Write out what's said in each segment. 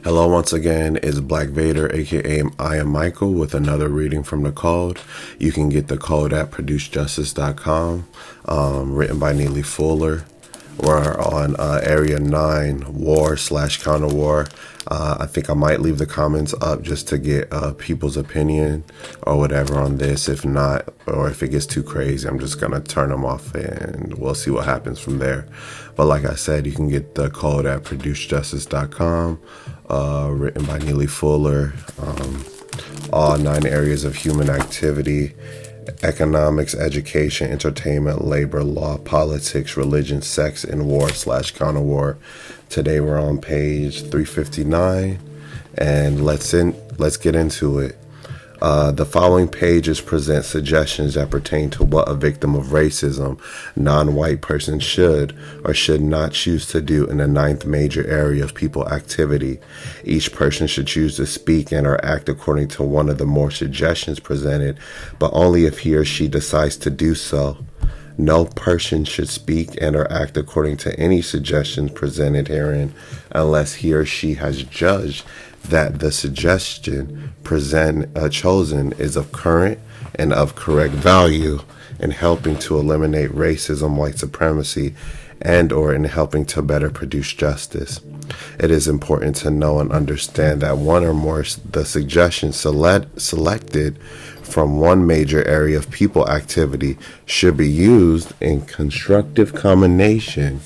Hello once again, it's Black Vader, aka I am Michael, with another reading from the code. You can get the code at producejustice.com, written by Neely Fullers. We're on Area 9, War/Counter-War. I think I might leave the comments up just to get people's opinion or whatever on this. If not, or if it gets too crazy, I'm just going to turn them off and we'll see what happens from there. But like I said, you can get the code at producejustice.com, written by Neely Fullers. All 9 areas of human activity: economics, education, entertainment, labor, law, politics, religion, sex, and war/counter-war. Today we're on page 359, and let's get into it. The following pages present suggestions that pertain to what a victim of racism, non-white person should or should not choose to do in the 9th major area of people activity. Each person should choose to speak and or act according to one of the more suggestions presented, but only if he or she decides to do so. No person should speak and or act according to any suggestions presented herein unless he or she has judged that the suggestion chosen is of current and of correct value in helping to eliminate racism, white supremacy, and or in helping to better produce justice. It is important to know and understand that one or more the suggestions selected from one major area of people activity should be used in constructive combination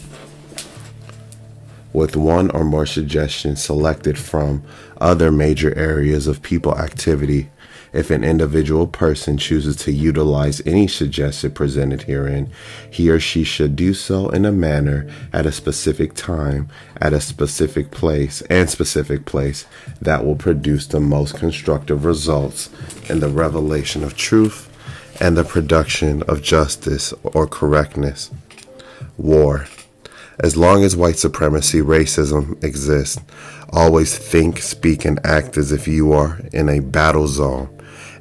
with one or more suggestions selected from other major areas of people activity. If an individual person chooses to utilize any suggestion presented herein, he or she should do so in a manner at a specific time, at a specific place that will produce the most constructive results in the revelation of truth and the production of justice or correctness. War. As long as white supremacy, racism exists, always think, speak, and act as if you are in a battle zone,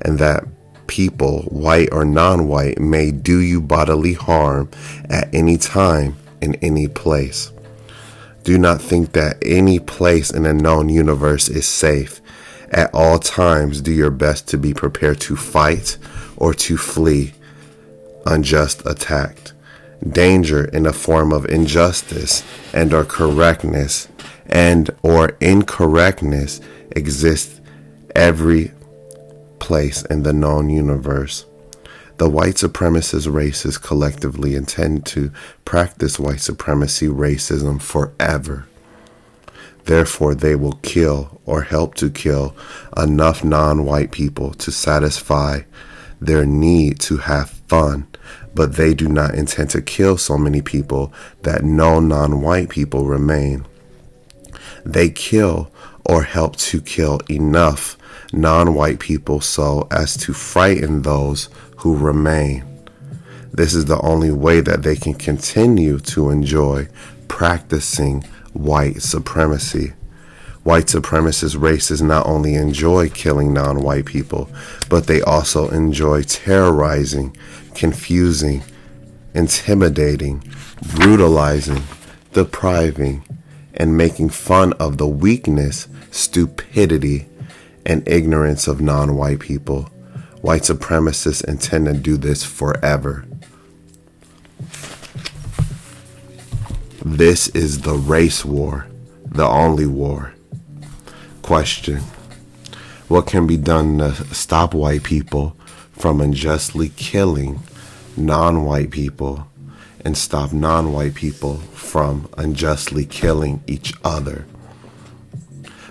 and that people, white or non-white, may do you bodily harm at any time in any place. Do not think that any place in a known universe is safe. At all times, do your best to be prepared to fight or to flee unjust attack. Danger in the form of injustice and or correctness and or incorrectness exists every place in the known universe. The white supremacist races collectively intend to practice white supremacy racism forever. Therefore, they will kill or help to kill enough non-white people to satisfy their need to have fun, but they do not intend to kill so many people that no non-white people remain. They kill or help to kill enough non-white people so as to frighten those who remain. This is the only way that they can continue to enjoy practicing white supremacy. White supremacist races not only enjoy killing non-white people, but they also enjoy terrorizing, confusing, intimidating, brutalizing, depriving, and making fun of the weakness, stupidity, and ignorance of non-white people. White supremacists intend to do this forever. This is the race war, the only war. Question: what can be done to stop white people from unjustly killing non-white people and stop non-white people from unjustly killing each other?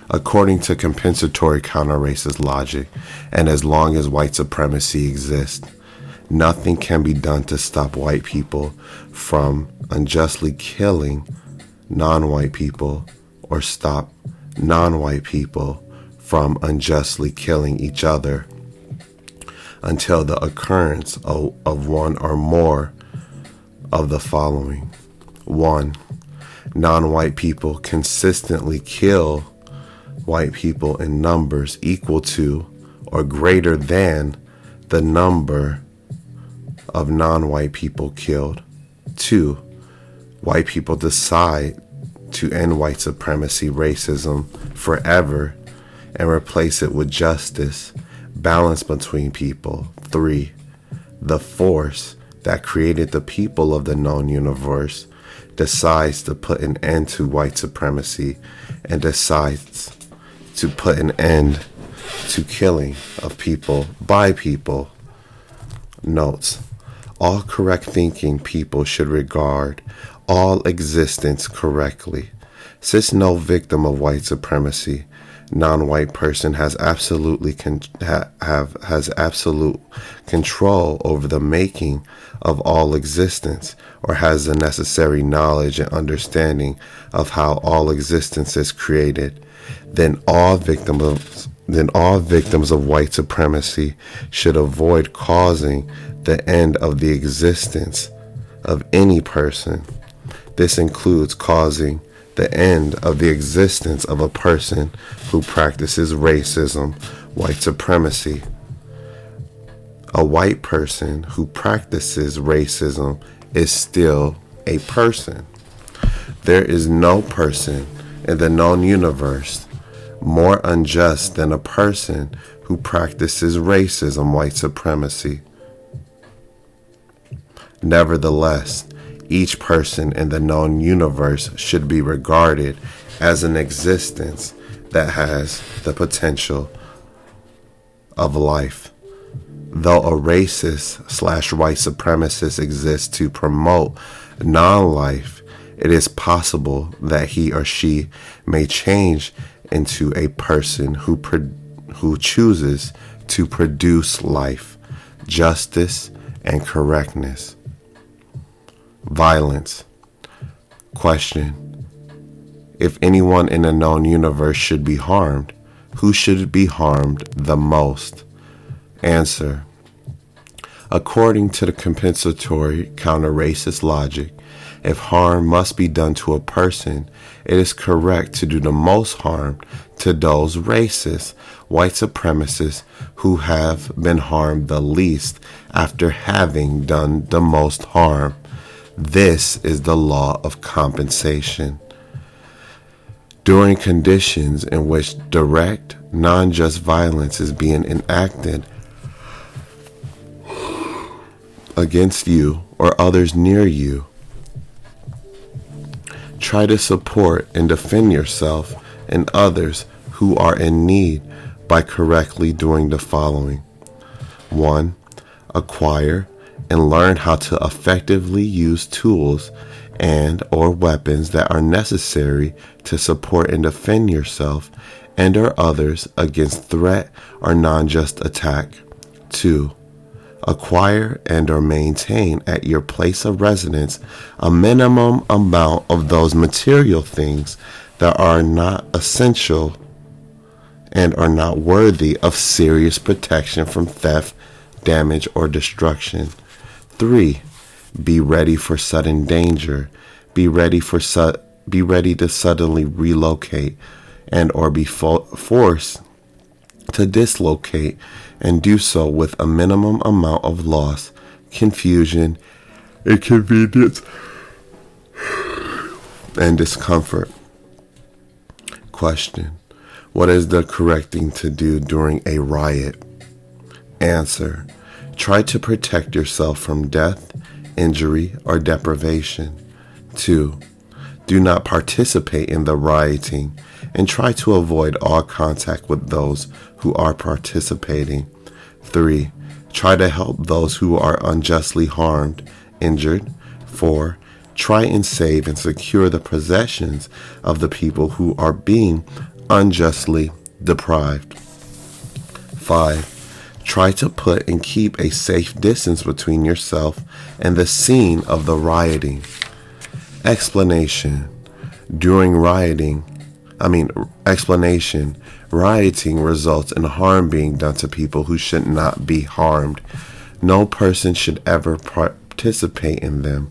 According to compensatory counter-racist logic, and as long as white supremacy exists, nothing can be done to stop white people from unjustly killing non-white people or stop non-white people from unjustly killing each other until the occurrence of one or more of the following. 1. Non-white people consistently kill white people in numbers equal to or greater than the number of non-white people killed. 2. White people decide to end white supremacy, racism forever and replace it with justice, balance between people. 3. The force that created the people of the known universe decides to put an end to white supremacy and decides to put an end to killing of people by people. Notes: all correct thinking people should regard all existence correctly. Since no victim of white supremacy, non-white person has absolute control over the making of all existence, or has the necessary knowledge and understanding of how all existence is created, then all victims of white supremacy should avoid causing the end of the existence of any person. This includes causing the end of the existence of a person who practices racism, white supremacy. A white person who practices racism is still a person. There is no person in the known universe more unjust than a person who practices racism, white supremacy. Nevertheless, each person in the known universe should be regarded as an existence that has the potential of life. Though a racist/white supremacist exists to promote non-life, it is possible that he or she may change into a person who chooses to produce life, justice, and correctness. Violence. Question: if anyone in the known universe should be harmed, who should be harmed the most? Answer: according to the compensatory counter-racist logic, if harm must be done to a person, it is correct to do the most harm to those racist, white supremacists who have been harmed the least after having done the most harm. This is the law of compensation. During conditions in which direct, non-just violence is being enacted against you or others near you, try to support and defend yourself and others who are in need by correctly doing the following. 1. Acquire and learn how to effectively use tools and or weapons that are necessary to support and defend yourself and or others against threat or non-just attack. 2. Acquire and or maintain at your place of residence a minimum amount of those material things that are not essential and are not worthy of serious protection from theft, damage, or destruction. 3. Be ready for sudden danger. Be ready to suddenly relocate and or be forced to dislocate, and do so with a minimum amount of loss, confusion, inconvenience, and discomfort. Question: what is the correct thing to do during a riot? Answer: try to protect yourself from death, injury, or deprivation. 2. Do not participate in the rioting and try to avoid all contact with those who are participating. 3. Try to help those who are unjustly harmed, injured. 4. Try and save and secure the possessions of the people who are being unjustly deprived. 5. Try to put and keep a safe distance between yourself and the scene of the rioting. Explanation: rioting results in harm being done to people who should not be harmed. No person should ever participate in them.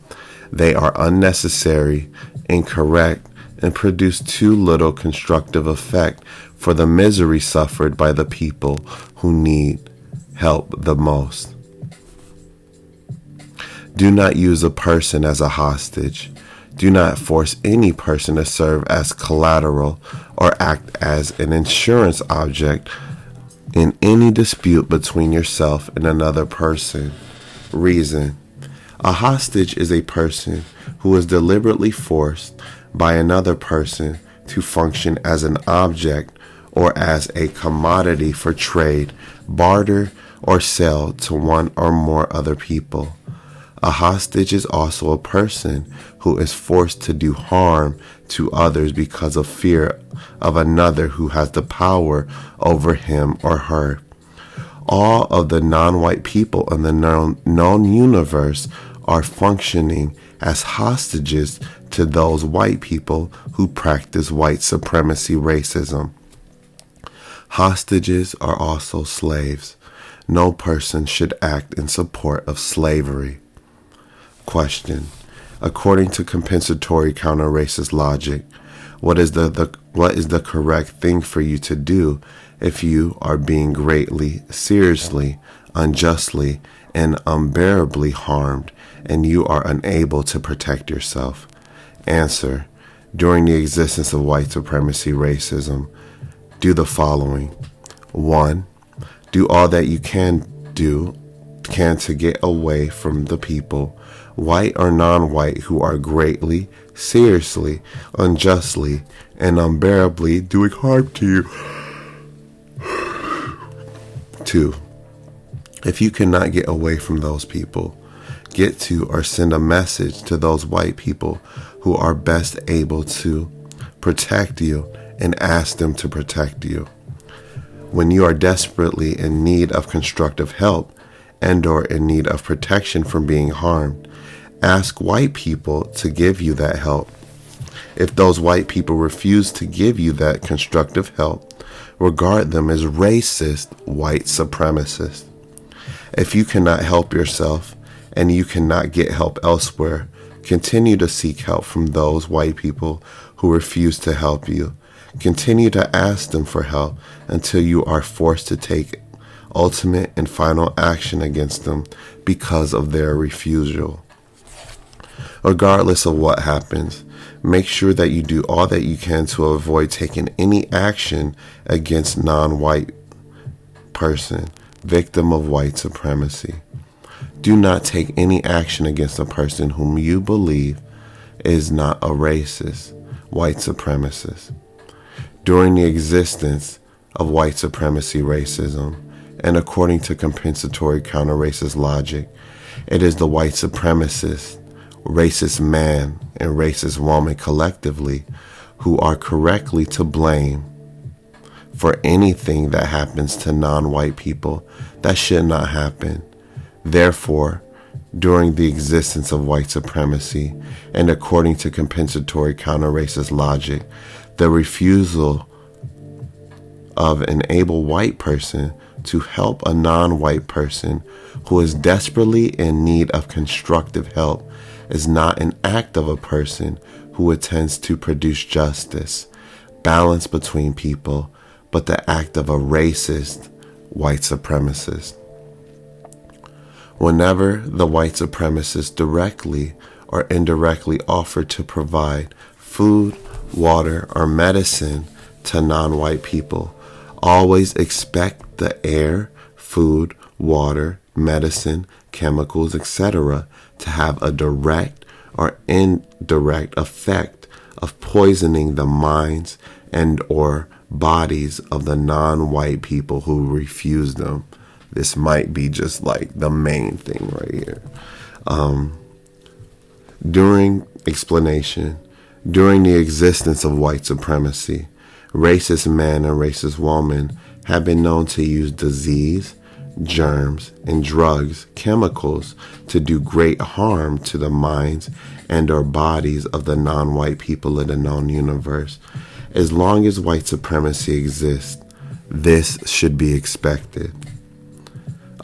They are unnecessary, incorrect, and produce too little constructive effect for the misery suffered by the people who need help the most. Do not use a person as a hostage. Do not force any person to serve as collateral or act as an insurance object in any dispute between yourself and another person. Reason: a hostage is a person who is deliberately forced by another person to function as an object or as a commodity for trade, barter, or sale to one or more other people. A hostage is also a person who is forced to do harm to others because of fear of another who has the power over him or her. All of the non-white people in the known universe are functioning as hostages to those white people who practice white supremacy racism. Hostages are also slaves. No person should act in support of slavery. Question: according to compensatory counter-racist logic, what is the correct thing for you to do if you are being greatly, seriously, unjustly, and unbearably harmed and you are unable to protect yourself? Answer: during the existence of white supremacy racism, do the following. 1. Do all that you can to get away from the people, white or non-white, who are greatly, seriously, unjustly, and unbearably doing harm to you. 2. If you cannot get away from those people, get to or send a message to those white people who are best able to protect you and ask them to protect you. When you are desperately in need of constructive help and or in need of protection from being harmed, ask white people to give you that help. If those white people refuse to give you that constructive help, regard them as racist white supremacists. If you cannot help yourself and you cannot get help elsewhere, continue to seek help from those white people who refuse to help you. Continue to ask them for help until you are forced to take ultimate and final action against them because of their refusal. Regardless of what happens, make sure that you do all that you can to avoid taking any action against non-white person, victim of white supremacy. Do not take any action against a person whom you believe is not a racist, white supremacist. During the existence of white supremacy racism, and according to compensatory counter-racist logic, it is the white supremacist, racist man and racist woman collectively who are correctly to blame for anything that happens to non-white people that should not happen. Therefore, during the existence of white supremacy, and according to compensatory counter-racist logic, the refusal of an able white person to help a non-white person who is desperately in need of constructive help is not an act of a person who intends to produce justice, balance between people, but the act of a racist white supremacist. Whenever the white supremacists directly or indirectly offer to provide food, water, or medicine to non-white people, always expect the air, food, water, medicine, chemicals, etc. to have a direct or indirect effect of poisoning the minds and or bodies of the non-white people who refuse them. This might be just like the main thing right here. During the existence of white supremacy, racist men and racist women have been known to use disease, germs, and drugs, chemicals, to do great harm to the minds and or bodies of the non-white people in the known universe. As long as white supremacy exists, this should be expected.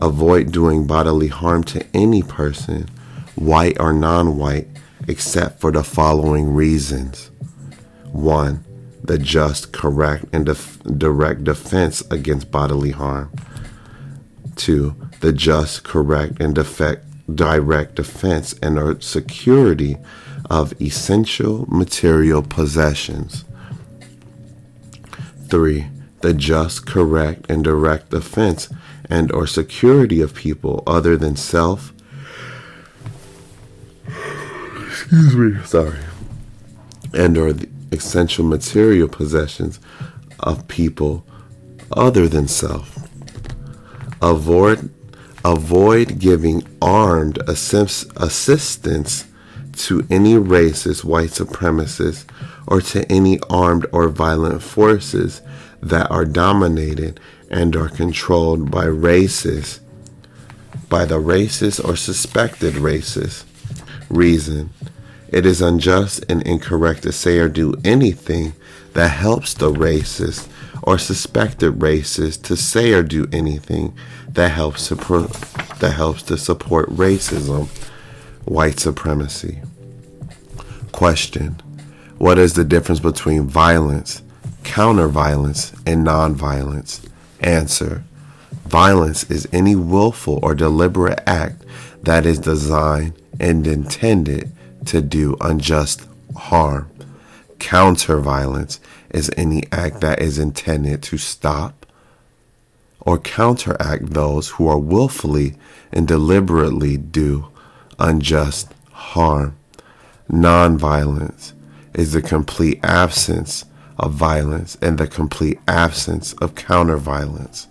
Avoid doing bodily harm to any person, white or non-white, except for the following reasons. 1. The just, correct, and direct defense against bodily harm. 2. The just, correct, and direct defense and or security of essential material possessions. 3. The just, correct, and direct defense and or security of people other than self. And or the essential material possessions of people other than self. Avoid giving armed assistance to any racist, white supremacists, or to any armed or violent forces that are dominated and are controlled by the racist or suspected racist. Reason: it is unjust and incorrect to say or do anything that helps the racist or suspected racist to say or do anything that helps to support racism, white supremacy. Question: what is the difference between violence, counter-violence, and non-violence? Answer: violence is any willful or deliberate act that is designed and intended to do unjust harm. Counter-violence is any act that is intended to stop or counteract those who are willfully and deliberately do unjust harm. Non-violence is the complete absence of violence and the complete absence of counter-violence.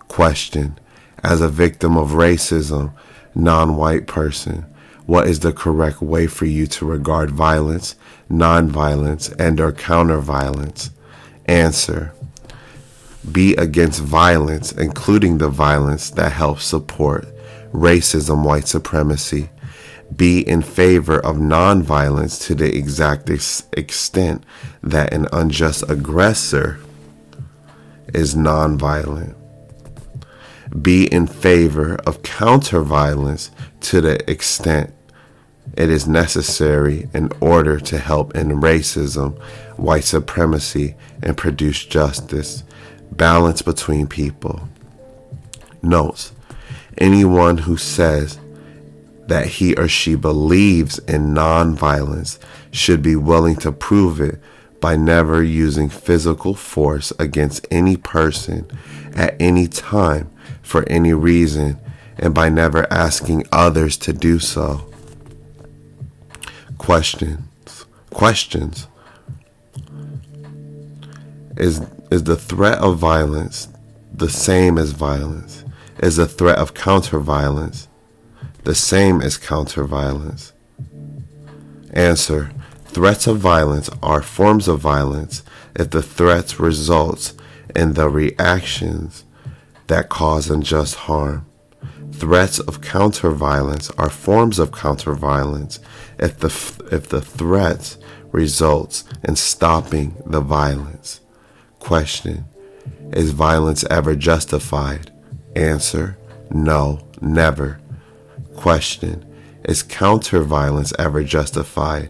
Question: as a victim of racism, non-white person, what is the correct way for you to regard violence, non-violence, and or counter-violence? Answer: be against violence, including the violence that helps support racism, white supremacy. Be in favor of non-violence to the exact extent that an unjust aggressor is non-violent. Be in favor of counter-violence to the extent it is necessary in order to help end racism, white supremacy, and produce justice, balance between people. Notes: anyone who says that he or she believes in non-violence should be willing to prove it by never using physical force against any person at any time for any reason, and by never asking others to do so. Questions. Is the threat of violence the same as violence? Is the threat of counter-violence the same as counter-violence? Answer: threats of violence are forms of violence if the threats results in the reactions that cause unjust harm. Threats of counter-violence are forms of counter-violence if the threats results in stopping the violence. Question: is violence ever justified? Answer: no, never. Question: is counter-violence ever justified?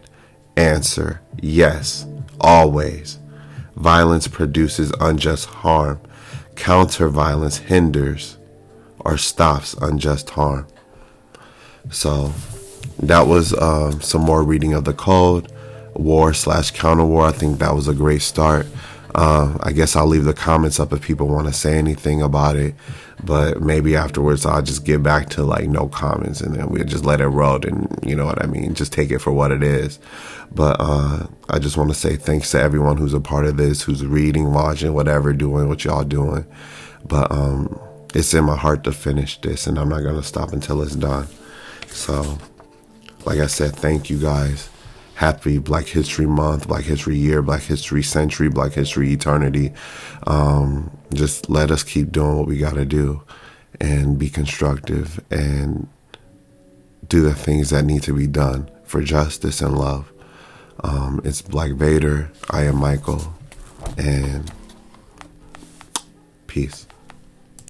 Answer: yes, always. Violence produces unjust harm. Counter-violence hinders or stops unjust harm. So that was some more reading of the code. War/counter-war. I think that was a great start. I guess I'll leave the comments up if people want to say anything about it, but maybe afterwards I'll just get back to like no comments and then we'll just let it roll, and you know what I mean, just take it for what it is. But I just want to say thanks to everyone who's a part of this, who's reading, watching, whatever, doing what y'all doing. But it's in my heart to finish this, and I'm not going to stop until it's done. So like I said, thank you guys. Happy Black History Month, Black History Year, Black History Century, Black History Eternity. Just let us keep doing what we got to do and be constructive and do the things that need to be done for justice and love. It's Black Vader. I am Michael, and peace.